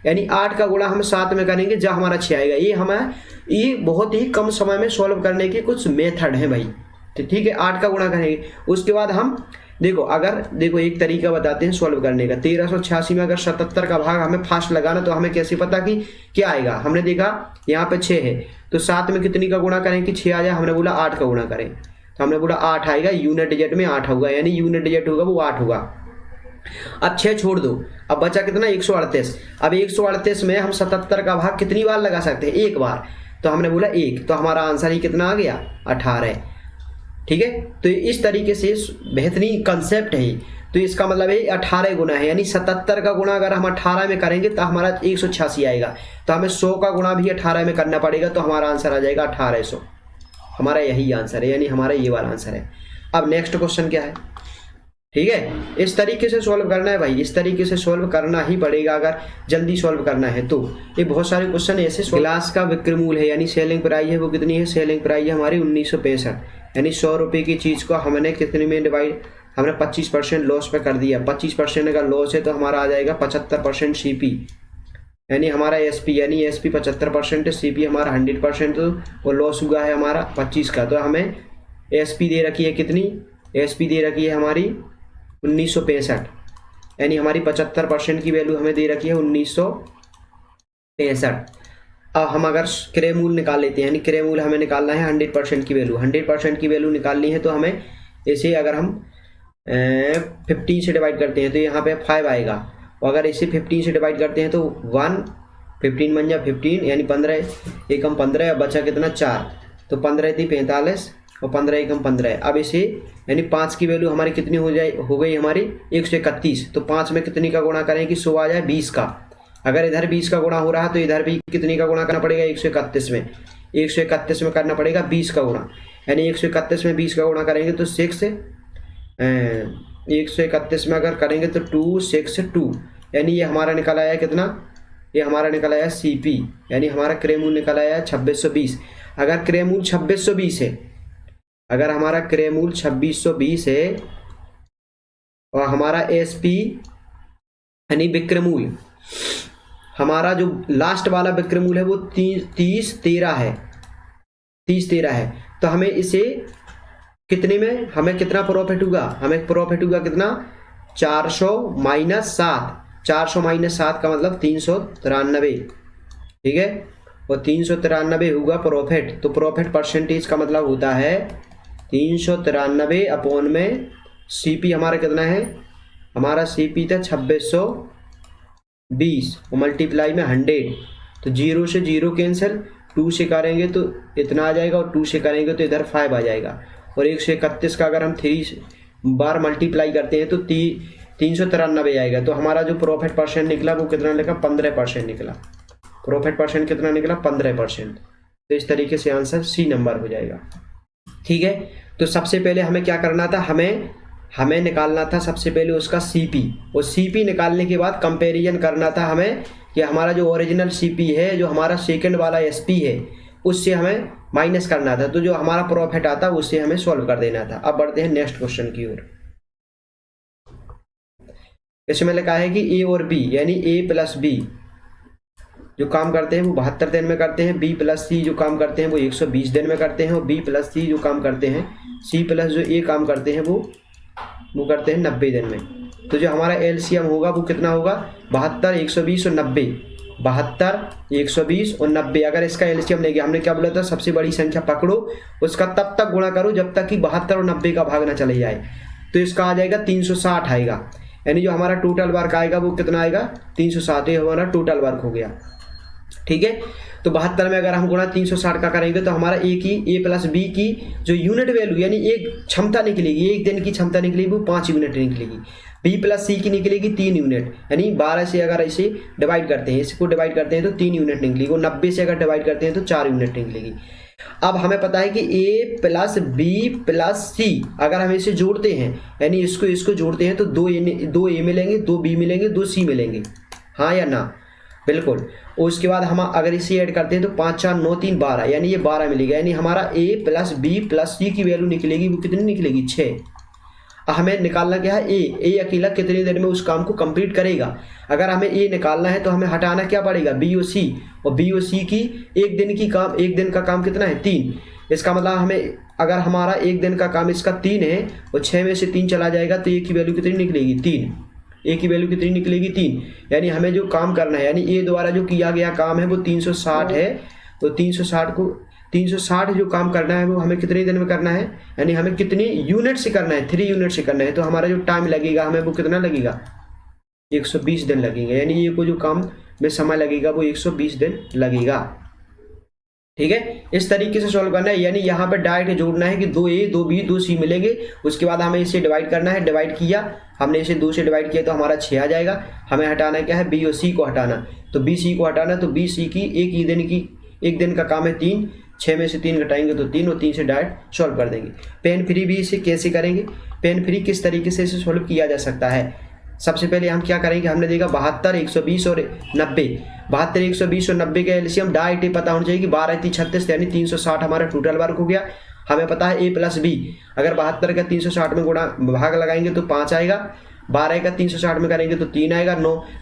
यानी 8 का गुणा हम 7 में करेंगे जब हमारा 6 आएगा। ये बहुत ही कम समय में सॉल्व करने के कुछ मेथड हैं भाई, तो ठीक है, 8 का गुणा करेंगे। उसके बाद हम देखो, अगर देखो एक तरीका बताते हैं सॉल्व करने का। 1386 में अगर 77 का भाग हमें फास्ट लगाना, तो हमें कैसे पता कि क्या आएगा। हमने देखा यहाँ पे 6 है, तो 7 में कितनी का गुणा करें कि 6 आ जाए। हमने बोला 8 का गुणा करें, तो हमने बोला 8 आएगा, यूनिट डिजिट में 8 होगा, यानी यूनिट डिजिट होगा वो 8 होगा। अब 6 छोड़ दो, अब बचा कितना 138। अब 138 में हम 77 का भाग कितनी बार लगा सकते हैं, एक बार, तो हमने बोला 1, तो हमारा आंसर ही कितना आ गया 18। ठीक है, तो इस तरीके से बेहतरीन कंसेप्ट है। तो इसका मतलब है 18 गुना है, यानी 77 का गुणा अगर हम 18 में करेंगे तो हमारा 186 आएगा। तो हमें 100 का गुणा भी 18 में करना पड़ेगा, तो हमारा आंसर आ जाएगा 1800। हमारा यही आंसर है, यानी हमारा ये वाला आंसर है। अब नेक्स्ट क्वेश्चन क्या है, ठीक है, इस तरीके से सॉल्व करना है भाई, इस तरीके से सॉल्व करना ही पड़ेगा अगर जल्दी सॉल्व करना है तो। ये बहुत सारे क्वेश्चन ऐसे। गिलास का विक्रय मूल्य है, यानी सेलिंग प्राइस है, वो कितनी है, सेलिंग प्राइस है हमारी 1965, यानी 100 रुपये की चीज़ को हमने कितने में डिवाइड, हमने 25% लॉस पे कर दिया। 25% अगर लॉस है तो हमारा आ जाएगा 75% सीपी, यानी हमारा एसपी, यानी एसपी 75% है, सीपी हमारा 100%, तो वो लॉस हुआ है हमारा 25 का। तो हमें एसपी दे रखी है कितनी, एसपी दे रखी है हमारी 1965, यानी हमारी 75% की वैल्यू हमें दे रखी है 1965। अब हम अगर क्रय मूल्य निकाल लेते हैं, यानी क्रय मूल्य हमें निकालना है 100% की वैल्यू, 100% की वैल्यू निकालनी है, तो हमें ऐसे अगर हम 15 से डिवाइड करते हैं तो यहाँ पे 5 आएगा, और अगर इसे 15 से डिवाइड करते हैं तो 1, 15 बन जाए 15, यानी 15, एकम 15, बचा कितना 4, तो 15 थी 45, और 15 एकम 15। अब इसे यानी 5 की वैल्यू हमारी कितनी हो गई हमारी 131, तो 5 में कितनी का गुणा करें कि 100 आ जाए 20 का। अगर इधर 20 का गुणा हो रहा है तो इधर भी कितनी का गुणा करना पड़ेगा 131 में, 131 में करना पड़ेगा 20 का गुणा, यानी 131 में 20 का गुणा करेंगे तो 131 में अगर करेंगे तो 2 6 2, यानी ये हमारा निकल आया कितना, ये हमारा निकल आया सीपी, यानी हमारा क्रय मूल्य निकल आया 2620। अगर क्रय मूल्य 2620 है, अगर हमारा क्रय मूल्य 2620 है और हमारा एसपी यानी विक्रय मूल्य, हमारा जो लास्ट वाला विक्रय मूल्य है वो 3013 है, 3013 है, तो हमें इसे कितने में, हमें कितना प्रॉफिट होगा, हमें प्रॉफिट होगा कितना 400 - 7, 400 - 7 का मतलब 393, ठीक है, और 393 होगा प्रॉफिट। तो प्रॉफिट परसेंटेज का मतलब होता है 393 अपॉन में सीपी हमारा कितना है, हमारा सीपी था 2620 और मल्टीप्लाई में 100। तो 0 से 0 कैंसिल, 2 से करेंगे तो इतना आ जाएगा और 2 से करेंगे तो इधर 5 आ जाएगा। और 131 का अगर हम 3 बार मल्टीप्लाई करते हैं तो 393 आएगा। तो हमारा जो प्रॉफिट परसेंट निकला वो कितना निकला, 15% निकला। प्रॉफिट परसेंट कितना निकला, 15%। तो इस तरीके से आंसर सी नंबर हो जाएगा। ठीक है, तो सबसे पहले हमें क्या करना था, हमें निकालना था सबसे पहले उसका सीपी, और सीपी निकालने के बाद कंपैरिजन करना था हमें कि हमारा जो ओरिजिनल सीपी है, जो हमारा सेकंड वाला एसपी है, उससे हमें माइनस करना था। तो जो हमारा प्रॉफिट आता उससे हमें सॉल्व कर देना था। अब बढ़ते हैं नेक्स्ट क्वेश्चन की ओर। इसमें लिखा है कि ए और बी यानी ए प्लस बी जो काम करते हैं वो 72 दिन में करते हैं, बी प्लस सी जो काम करते हैं वो 120 दिन में करते हैं, और बी प्लस सी जो काम करते हैं, सी प्लस जो ए काम करते हैं वो करते हैं 90 दिन में। तो जो हमारा एलसीएम होगा वो कितना होगा, 72, 120 और 90। 72, 120 और 90। अगर इसका एलसीएम लेंगे, हमने क्या बोला था, सबसे बड़ी संख्या पकड़ो, उसका तब तक गुणा करो जब तक कि 72 और 90 का भाग ना चले जाए। तो इसका आ जाएगा 360 आएगा, यानी जो हमारा टोटल वर्क आएगा वो कितना आएगा, 360। ये हमारा टोटल वर्क हो गया। ठीक है, तो 72 में अगर हम गुणा 360 का करेंगे तो हमारा ए प्लस बी की जो यूनिट वैल्यू यानी एक क्षमता निकलेगी, एक दिन की क्षमता निकलेगी वो 5 यूनिट निकलेगी। बी प्लस सी की निकलेगी 3 यूनिट, यानी 12 से अगर इसे डिवाइड करते हैं, इसको डिवाइड करते हैं तो 3 यूनिट निकलेगी, और 90 से अगर डिवाइड करते हैं तो 4 यूनिट निकलेगी। अब हमें पता है कि ए प्लस बी प्लस सी अगर हम इसे जोड़ते हैं, यानी इसको जोड़ते हैं तो 2 ए मिलेंगे, 2 बी मिलेंगे, 2 सी मिलेंगे, हाँ या ना, बिल्कुल। और उसके बाद हम अगर इसे ऐड करते हैं तो 5, 4, 9, 3, 12, यानी ये 12 मिलेगा, यानी हमारा ए प्लस बी प्लस सी की वैल्यू निकलेगी, वो कितनी निकलेगी, 6। हमें निकालना क्या है, ए अकेला कितनी देर में उस काम को कंप्लीट करेगा। अगर हमें ए निकालना है तो हमें हटाना क्या पड़ेगा, बी और सी, और बी और सी की एक दिन का काम कितना है, 3। इसका मतलब हमें अगर हमारा एक दिन का काम इसका 3 है और 6 में से 3 चला जाएगा तो ए की वैल्यू कितनी निकलेगी, 3। ए की वैल्यू कितनी निकलेगी, 3। यानी हमें जो काम करना है, यानी ए द्वारा जो किया गया काम है वो 360 है। तो 360 जो काम करना है वो हमें कितने दिन में करना है, यानी हमें कितनी यूनिट से करना है, 3 यूनिट से करना है। तो हमारा जो टाइम लगेगा हमें वो कितना लगेगा, 120 दिन लगेगा, यानी ये को जो काम में समय लगेगा वो 120 दिन लगेगा। ठीक है, इस तरीके से सॉल्व करना है, यानी यहाँ पे डायरेक्ट जोड़ना है कि 2a 2b 2c मिलेंगे। उसके बाद हमें इसे डिवाइड करना है, डिवाइड किया हमने, इसे 2 से डिवाइड किया तो हमारा 6 आ जाएगा। हमें हटाना क्या है, b और c को हटाना, तो b c को हटाना, तो b c की एक दिन का काम है 3, 6 में से 3 घटाएंगे तो 3, और 3 से डायरेक्ट सॉल्व कर देंगे। पेन फ्री भी इसे कैसे करेंगे, पेन फ्री किस तरीके से इसे सॉल्व किया जा सकता है। सबसे पहले हम क्या करेंगे, हमने देखा 72, 120 और 90। 72, 120 और 90 का एलसीएम डायरेक्ट पता होना चाहिए कि 12, 3, 36, यानी 360 हमारा टोटल वर्क हो गया। हमें पता है ए प्लस बी, अगर 72 का 360 में गुणा भाग लगाएंगे तो 5 आएगा, 12 का 360 में करेंगे तो 3 आएगा,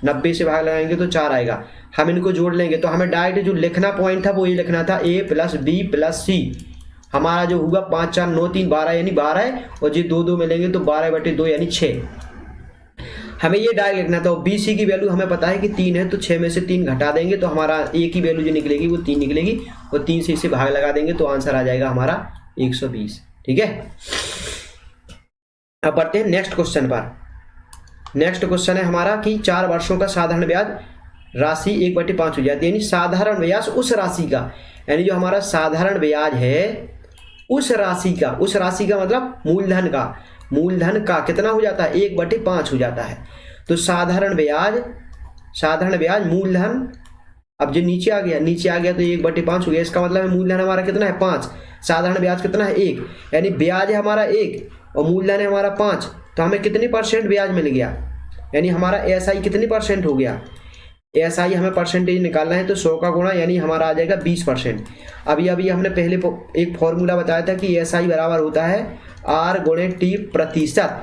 90 से भाग लगाएंगे तो 4 आएगा। हम इनको जोड़ लेंगे तो हमें डायरेक्ट जो लिखना पॉइंट था वो ये लिखना था, ए प्लस बी प्लस सी। हमारा जो होगा 5, 4, 9, 3, 12, यानी 12 है, और ये 2 मिलेंगे तो 12/2 यानी 6। हमें ये डायरेक्ट लिखना था। बी सी की वैल्यू हमें पता है कि 3 है, तो 6 में से 3 घटा देंगे तो हमारा ए की वैल्यू जो निकलेगी वो 3 निकलेगी, और 3 से इसे भाग लगा देंगे तो आंसर आ जाएगा हमारा 120। ठीक है, अब बढ़ते हैं नेक्स्ट क्वेश्चन पर। नेक्स्ट क्वेश्चन है हमारा कि 4 वर्षों का साधारण ब्याज राशि 1/5 हो जाती है, यानी साधारण ब्याज उस राशि का, यानी जो हमारा साधारण ब्याज है उस राशि का मतलब मूलधन का कितना हो जाता है, 1/5 हो जाता है। तो साधारण ब्याज मूलधन, अब जो नीचे आ गया तो 1/5 हो गया। इसका मतलब है मूलधन हमारा कितना है, 5, साधारण ब्याज कितना है, 1, यानी ब्याज है हमारा 1 और मूलधन है हमारा 5। तो हमें कितनी % ब्याज मिल गया, यानी हमारा एसआई कितनी % हो गया। एसआई हमें परसेंटेज निकालना है तो 100 का गुणा, यानी हमारा आ जाएगा 20%। अभी हमने पहले एक फॉर्मूला बताया था कि एसआई बराबर होता है R गुणे T प्रतिशत।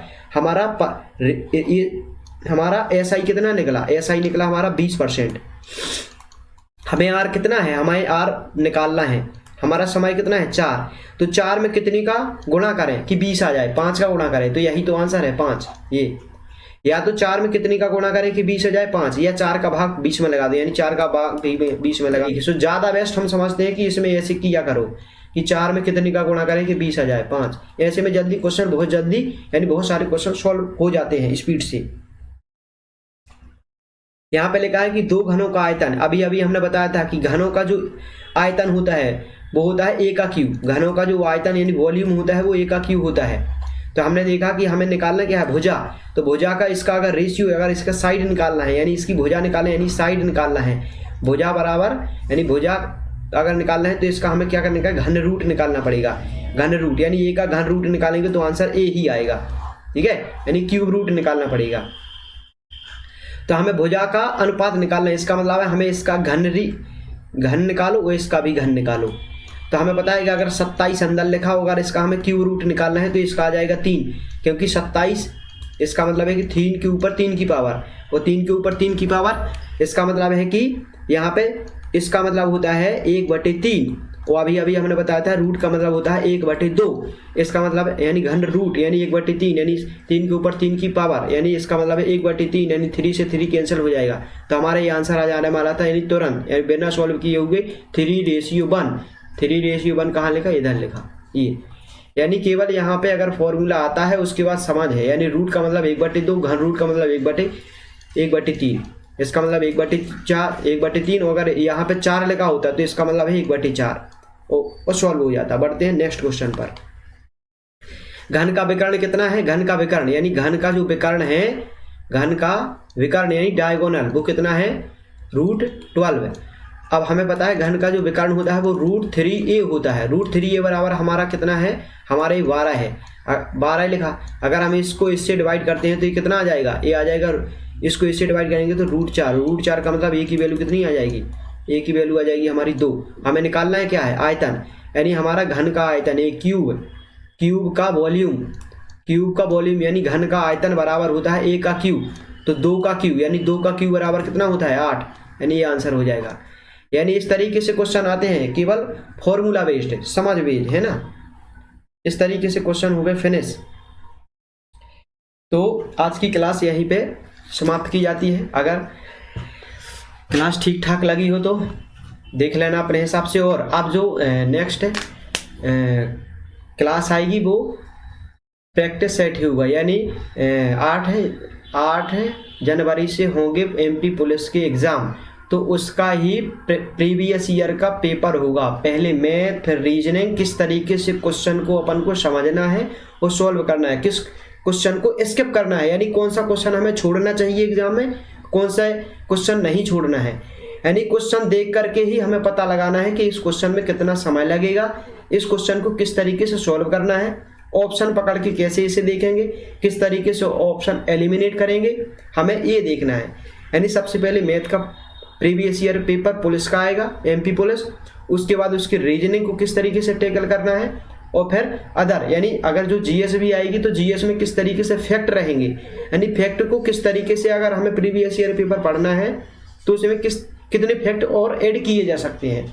हमारा एसआई कितना निकला, एसआई निकला हमारा 20%। हमें R कितना है, हमें R निकालना है, हमारा समय कितना है 4, तो 4 में कितने का गुणा करें कि 20 आ जाए, 5 का गुणा करें, तो यही तो आंसर है 5। ये या तो 4 में कितनी का गुणा करें कि 20 हो जाए 5, या 4 का भाग 20 में लगा दो, यानी 4 का भाग 20 में लगा। सो ज्यादा बेस्ट हम समझते हैं कि इसमें ऐसे किया करो कि 4 में कितनी का गुणा करें कि 20 आ जाए 5। ऐसे में जल्दी क्वेश्चन, बहुत जल्दी, यानी बहुत सारे क्वेश्चन सॉल्व हो जाते हैं स्पीड से। यहाँ पे लिखा है कि 2 घनों का आयतन, अभी अभी हमने बताया था कि घनों का जो आयतन होता है वो होता है A का क्यूब। घनों का जो आयतन यानी वॉल्यूम होता है वो A का क्यूब होता है। तो हमने देखा कि हमें निकालना क्या है, भुजा। तो भुजा का इसका अगर रेशियो, अगर इसका साइड निकालना है, यानी इसकी भुजा निकालना है, यानी साइड निकालना है, भुजा बराबर, यानी भुजा अगर निकालना है तो इसका हमें क्या करने का, घन रूट निकालना पड़ेगा। घन रूट यानी A का घन रूट निकालेंगे तो आंसर A ही आएगा, ठीक है, यानी क्यूब रूट निकालना पड़ेगा। तो हमें भुजा का अनुपात निकालना है, इसका मतलब है हमें इसका घन निकालो और इसका भी घन निकालो। तो हमें पता है कि अगर 27 अंदर लिखा होगा, अगर इसका हमें क्यूब रूट निकालना है तो इसका आ जाएगा 3, क्योंकि 27 इसका मतलब है कि 3 के ऊपर 3 की पावर, और 3 के ऊपर 3 की पावर इसका मतलब है कि यहाँ पे इसका मतलब होता है 1/3, और अभी अभी हमने बताया था रूट का मतलब होता है 1/2। इसका मतलब यानी घन रूट यानी 1/3, यानी 3 के ऊपर 3 की पावर, यानी इसका मतलब है 1/3, यानी 3 से 3 कैंसिल हो जाएगा। तो हमारा ये आंसर आ जाने वाला था, यानी तुरंत, यानी बिना सॉल्व किए हुए 3:1। 3:1 कहाँ लिखा, इधर लिखा ये, यानी केवल यहाँ पे अगर फॉर्मूला आता है उसके बाद समझ है, यानी रूट का मतलब 1/2, घन रूट का मतलब 1/3, इसका मतलब 1/3, और अगर यहाँ पे 4 लिखा होता तो इसका मतलब है 1/4, और सॉल्व हो जाता। बढ़ते हैं नेक्स्ट क्वेश्चन पर। घन का विकर्ण कितना है, घन का विकर्ण यानी घन का जो विकर्ण है, घन का विकर्ण यानी डायगोनल, वो कितना है, √12। अब हमें पता है घन का जो विकर्ण होता है वो √3a होता है। √3a बराबर हमारा कितना है, हमारे 12 है, 12 लिखा। अगर हम इसको इससे डिवाइड करते हैं तो ये कितना आ जाएगा, ये आ जाएगा, इसको इससे डिवाइड करेंगे तो √4 का मतलब a की वैल्यू कितनी आ जाएगी, a की वैल्यू आ जाएगी हमारी 2। हमें निकालना है क्या है, आयतन, यानी हमारा घन का आयतन है क्यूब का वॉल्यूम यानी घन का आयतन बराबर होता है A का क्यूब, तो 2 का क्यूब, यानी 2 का क्यूब बराबर कितना होता है 8, यानी ये आंसर हो जाएगा। यानी इस तरीके से क्वेश्चन आते हैं, केवल फॉर्मूला बेस्ड, समझ बेस्ड है ना। इस तरीके से क्वेश्चन हो गए फिनिश। तो आज की क्लास यहीं पे समाप्त की जाती है। अगर क्लास ठीक ठाक लगी हो तो देख लेना अपने हिसाब से, और अब जो नेक्स्ट क्लास आएगी वो प्रैक्टिस सेट ही होगा, यानी 8 जनवरी से होंगे MP पुलिस के एग्ज़ाम, तो उसका ही प्रीवियस ईयर का पेपर होगा। पहले मैथ फिर रीजनिंग, किस तरीके से क्वेश्चन को अपन को समझना है और सॉल्व करना है, किस क्वेश्चन को स्किप करना है, यानी कौन सा क्वेश्चन हमें छोड़ना चाहिए एग्जाम में, कौन सा क्वेश्चन नहीं छोड़ना है। यानी क्वेश्चन देख करके ही हमें पता लगाना है कि इस क्वेश्चन में कितना समय लगेगा, इस क्वेश्चन को किस तरीके से सॉल्व करना है, ऑप्शन पकड़ के कैसे इसे देखेंगे, किस तरीके से ऑप्शन एलिमिनेट करेंगे, हमें ये देखना है। यानी सबसे पहले मैथ का प्रीवियस ईयर पेपर पुलिस का आएगा, MP पुलिस, उसके बाद उसकी रीजनिंग को किस तरीके से टैकल करना है, और फिर अदर, यानी अगर जो GS भी आएगी तो GS में किस तरीके से फैक्ट रहेंगे, यानी फैक्ट को किस तरीके से अगर हमें प्रीवियस ईयर पेपर पढ़ना है तो उसमें कितने फैक्ट और ऐड किए जा सकते हैं।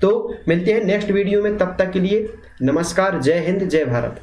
तो मिलते हैं नेक्स्ट वीडियो में, तब तक के लिए नमस्कार, जय हिंद, जय भारत।